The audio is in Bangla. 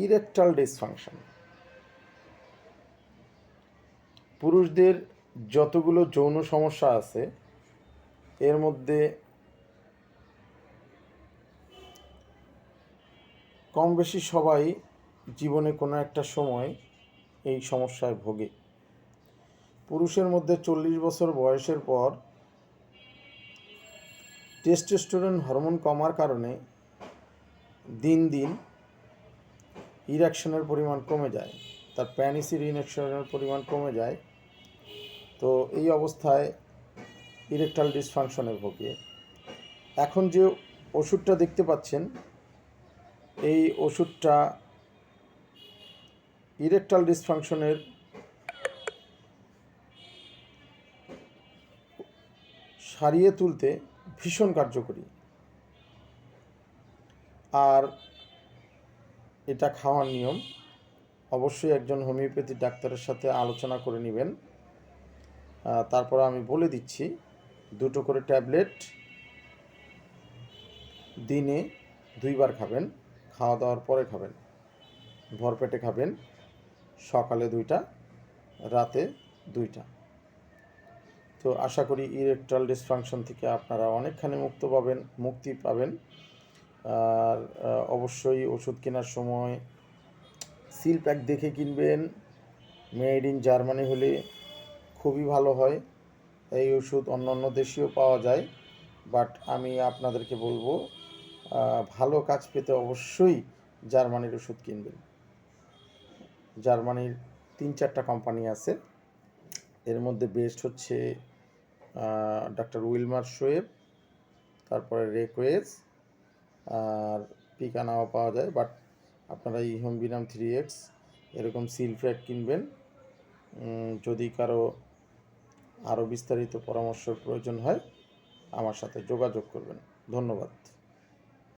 Erectile dysfunction. পুরুষদের যতগুলো যৌন সমস্যা আছে এর মধ্যে কম বেশি সবাই জীবনে কোনো একটা সময় এই সমস্যায় ভোগে। পুরুষের মধ্যে 40 বছর বয়সের পর টেস্টোস্টেরন হরমোন কমার কারণে দিন দিন ইরেকশনের পরিমাণ কমে যায়, তার প্যানিসের ইরেকশনের পরিমাণ কমে যায়। তো এই অবস্থায় ইরেকটাল ডিসফাংশনে ভোগে। এখন যে ওষুধটা দেখতে পাচ্ছেন, এই ওষুধটা ইরেকটাল ডিসফাংশনের সারিয়ে তুলতে ভীষণ কার্যকরী। আর এটা খাওয়ার নিয়ম অবশ্যই একজন হোমিওপ্যাথি ডাক্তারের সাথে আলোচনা করে নেবেন। তারপর আমি বলে দিচ্ছি, 2টো করে ট্যাবলেট দিনে 2বার খাবেন, খাওয়া দাওয়ার পরে খাবেন, ভরপেটে খাবেন, সকালে 2টা, রাতে 2টা। তো আশা করি ইরেকটাল ডিসফাংশন থেকে আপনারা অনেকখানি মুক্তি পাবেন। আর অবশ্যই ওষুধ কেনার সময় সিল প্যাক দেখে কিনবেন। মেড ইন জার্মানি হলে খুবই ভালো হয়। এই ওষুধ অন্যান্য দেশেও পাওয়া যায়, বাট আমি আপনাদেরকে বলবো ভালো কাজ পেতে অবশ্যই জার্মানির ওষুধ কিনবেন। জার্মানির 3-4টা কোম্পানি আছে, এর মধ্যে বেস্ট হচ্ছে ডক্টর উইলমার শোয়েব, তারপরে রেকোয়েস, আর পিকানাও পাওয়া যায়। বাট আপনারা এই হোমবিনাম 3X এরকম সিল প্যাক কিনবেন। যদি কারো আরও বিস্তারিত পরামর্শের প্রয়োজন হয় আমার সাথে যোগাযোগ করবেন। ধন্যবাদ।